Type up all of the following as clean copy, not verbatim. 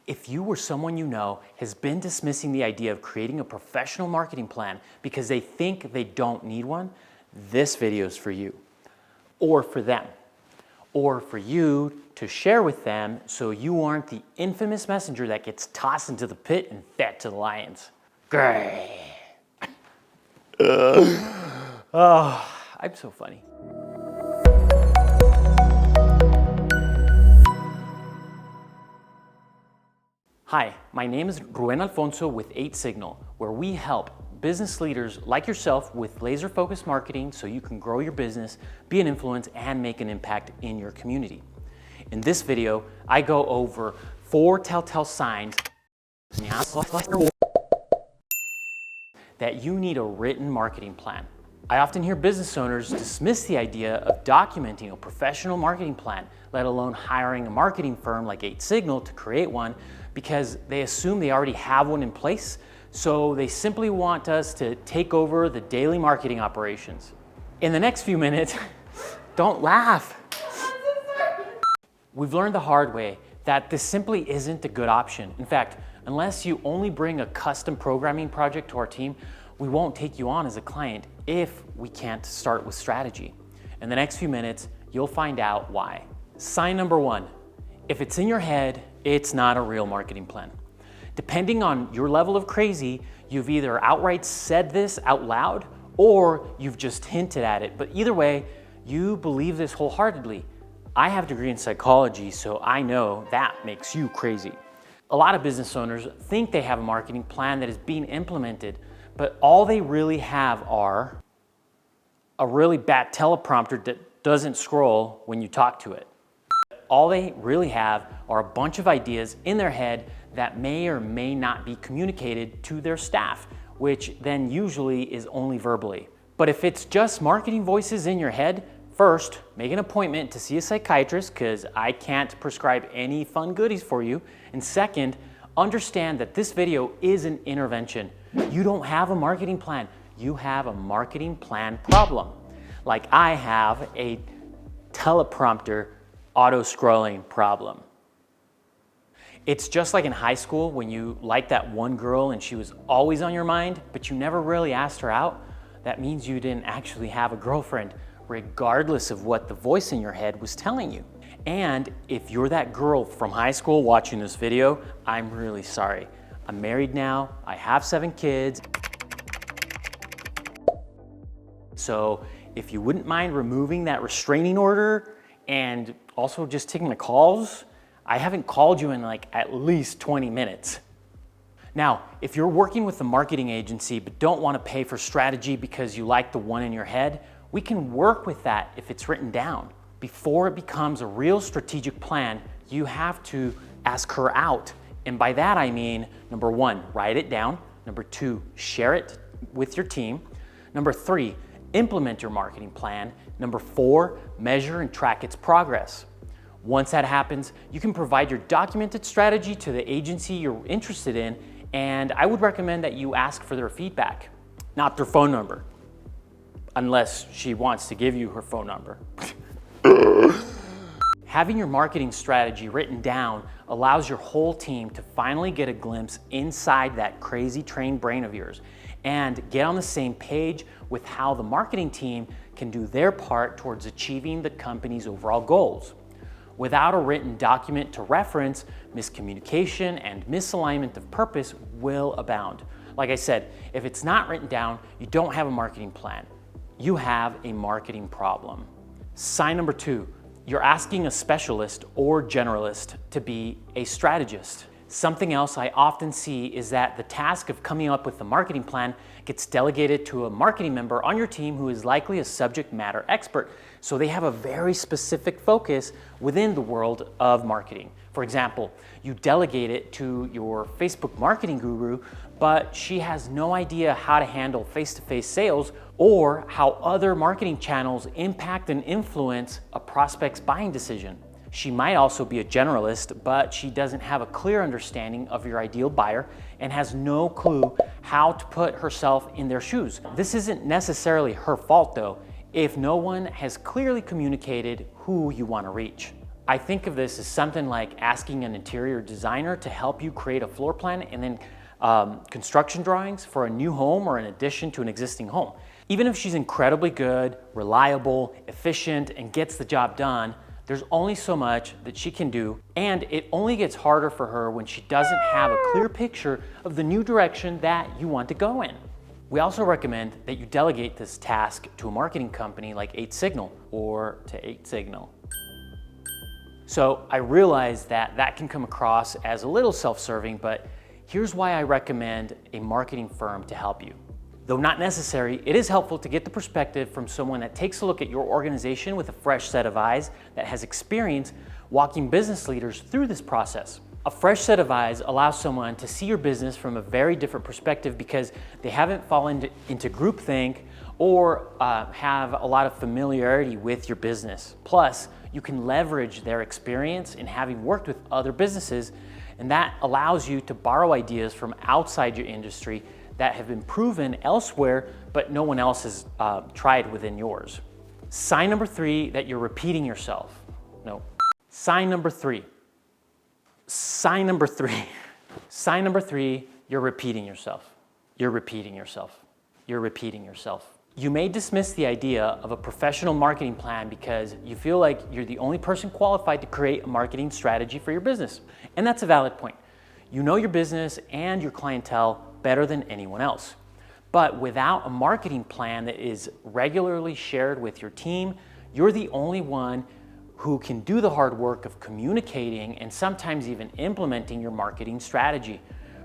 If you or someone you know has been dismissing the idea of creating a professional marketing plan because they think they don't need one, this video is for you, or for them, or for you to share with them so you aren't the infamous messenger that gets tossed into the pit and fed to the lions. Great. Oh, I'm so funny. Hi, my name is Ruben Alfonso with 8 Signal, where we help business leaders like yourself with laser-focused marketing so you can grow your business, be an influence, and make an impact in your community. In this video, I go over 4 telltale signs that you need a written marketing plan. I often hear business owners dismiss the idea of documenting a professional marketing plan, let alone hiring a marketing firm like 8 Signal to create one, because they assume they already have one in place, so they simply want us to take over the daily marketing operations. In the next few minutes, don't laugh. We've learned the hard way that this simply isn't a good option. In fact, unless you only bring a custom programming project to our team, we won't take you on as a client if we can't start with strategy. In the next few minutes, you'll find out why. Sign number 1, if it's in your head, it's not a real marketing plan. Depending on your level of crazy, you've either outright said this out loud or you've just hinted at it. But either way, you believe this wholeheartedly. I have a degree in psychology, so I know that makes you crazy. A lot of business owners think they have a marketing plan that is being implemented, but all they really have are a really bad teleprompter that doesn't scroll when you talk to it. All they really have are a bunch of ideas in their head that may or may not be communicated to their staff, which then usually is only verbally. But if it's just marketing voices in your head, first, make an appointment to see a psychiatrist because I can't prescribe any fun goodies for you. And second, understand that this video is an intervention. You don't have a marketing plan. You have a marketing plan problem. Like I have a teleprompter auto-scrolling problem. It's just like in high school when you liked that one girl and she was always on your mind, but you never really asked her out. That means you didn't actually have a girlfriend, regardless of what the voice in your head was telling you. And if you're that girl from high school watching this video, I'm really sorry. I'm married now, I have 7 kids. So if you wouldn't mind removing that restraining order and also just taking the calls, I haven't called you in like at least 20 minutes. Now, if you're working with a marketing agency but don't want to pay for strategy because you like the one in your head, we can work with that if it's written down. Before it becomes a real strategic plan, you have to ask her out. And by that I mean, number 1, write it down. Number 2, share it with your team. Number 3, implement your marketing plan. Number 4, measure and track its progress. Once that happens, you can provide your documented strategy to the agency you're interested in, and I would recommend that you ask for their feedback, not their phone number, unless she wants to give you her phone number. Having your marketing strategy written down allows your whole team to finally get a glimpse inside that crazy trained brain of yours and get on the same page with how the marketing team can do their part towards achieving the company's overall goals. Without a written document to reference, miscommunication and misalignment of purpose will abound. Like I said, if it's not written down, you don't have a marketing plan. You have a marketing problem. Sign number 2, you're asking a specialist or generalist to be a strategist. Something else I often see is that the task of coming up with a marketing plan gets delegated to a marketing member on your team who is likely a subject matter expert. So they have a very specific focus within the world of marketing. For example, you delegate it to your Facebook marketing guru, but she has no idea how to handle face-to-face sales or how other marketing channels impact and influence a prospect's buying decision. She might also be a generalist, but she doesn't have a clear understanding of your ideal buyer and has no clue how to put herself in their shoes. This isn't necessarily her fault though, if no one has clearly communicated who you want to reach. I think of this as something like asking an interior designer to help you create a floor plan and then construction drawings for a new home or an addition to an existing home. Even if she's incredibly good, reliable, efficient, and gets the job done, there's only so much that she can do, and it only gets harder for her when she doesn't have a clear picture of the new direction that you want to go in. We also recommend that you delegate this task to a marketing company like 8Signal or to 8Signal. So I realize that that can come across as a little self-serving, but here's why I recommend a marketing firm to help you. Though not necessary, it is helpful to get the perspective from someone that takes a look at your organization with a fresh set of eyes that has experience walking business leaders through this process. A fresh set of eyes allows someone to see your business from a very different perspective because they haven't fallen into groupthink or have a lot of familiarity with your business. Plus, you can leverage their experience in having worked with other businesses, and that allows you to borrow ideas from outside your industry that have been proven elsewhere, but no one else has tried within yours. Sign number 3 that you're repeating yourself. No. Sign number 3. Sign number 3. Sign number 3, you're repeating yourself. You're repeating yourself. You're repeating yourself. You may dismiss the idea of a professional marketing plan because you feel like you're the only person qualified to create a marketing strategy for your business. And that's a valid point. You know your business and your clientele better than anyone else. But without a marketing plan that is regularly shared with your team, you're the only one who can do the hard work of communicating and sometimes even implementing your marketing strategy.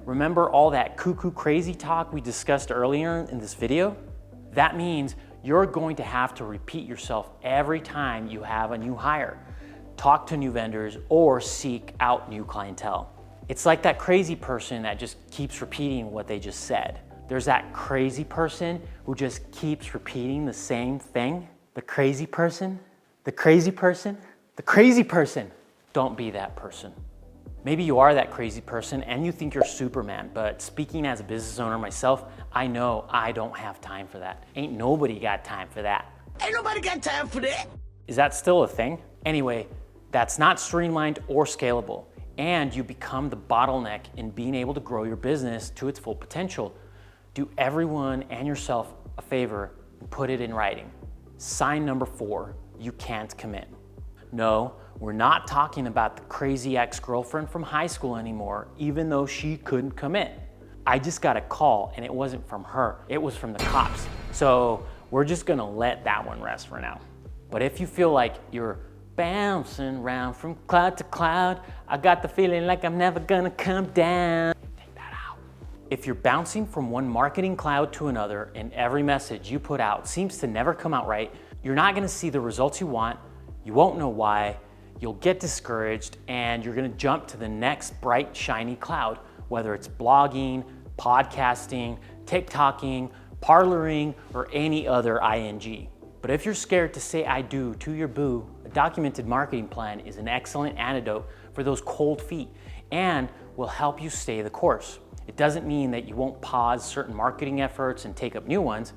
Remember all that cuckoo crazy talk we discussed earlier in this video? That means you're going to have to repeat yourself every time you have a new hire, talk to new vendors, or seek out new clientele. It's like that crazy person that just keeps repeating what they just said. There's that crazy person who just keeps repeating the same thing. The crazy person, the crazy person, the crazy person. Don't be that person. Maybe you are that crazy person and you think you're Superman, but speaking as a business owner myself, I know I don't have time for that. Ain't nobody got time for that. Ain't nobody got time for that. Is that still a thing? Anyway, that's not streamlined or scalable, and you become the bottleneck in being able to grow your business to its full potential. Do everyone and yourself a favor and put it in writing. Sign number 4, you can't commit. No, we're not talking about the crazy ex-girlfriend from high school anymore, even though she couldn't commit. I just got a call and it wasn't from her, it was from the cops. So we're just gonna let that one rest for now. But if you feel like you're bouncing around from cloud to cloud, I got the feeling like I'm never gonna come down. Take that out. If you're bouncing from one marketing cloud to another and every message you put out seems to never come out right, you're not gonna see the results you want, you won't know why, you'll get discouraged, and you're gonna jump to the next bright, shiny cloud, whether it's blogging, podcasting, TikToking, parloring, or any other ing. But if you're scared to say I do to your boo, a documented marketing plan is an excellent antidote for those cold feet and will help you stay the course. It doesn't mean that you won't pause certain marketing efforts and take up new ones.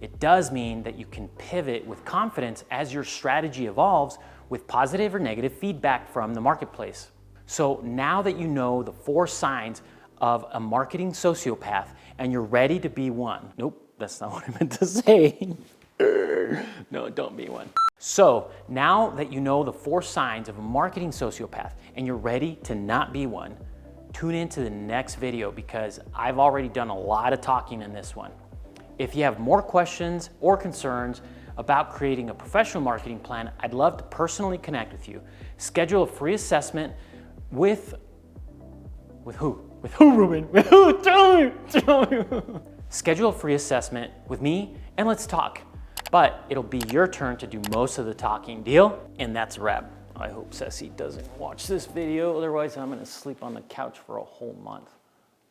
It does mean that you can pivot with confidence as your strategy evolves with positive or negative feedback from the marketplace. So now that you know the 4 signs of a marketing sociopath and you're ready to be one. Nope, that's not what I meant to say. No, don't be one. So now that you know the 4 signs of a marketing sociopath and you're ready to not be one, tune into the next video because I've already done a lot of talking in this one. If you have more questions or concerns about creating a professional marketing plan, I'd love to personally connect with you. Schedule a free assessment with who? With who, Ruben? With who? Tell me. Schedule a free assessment with me and let's talk. But it'll be your turn to do most of the talking, deal? And that's a wrap. I hope Ceci doesn't watch this video, otherwise I'm gonna sleep on the couch for a whole month.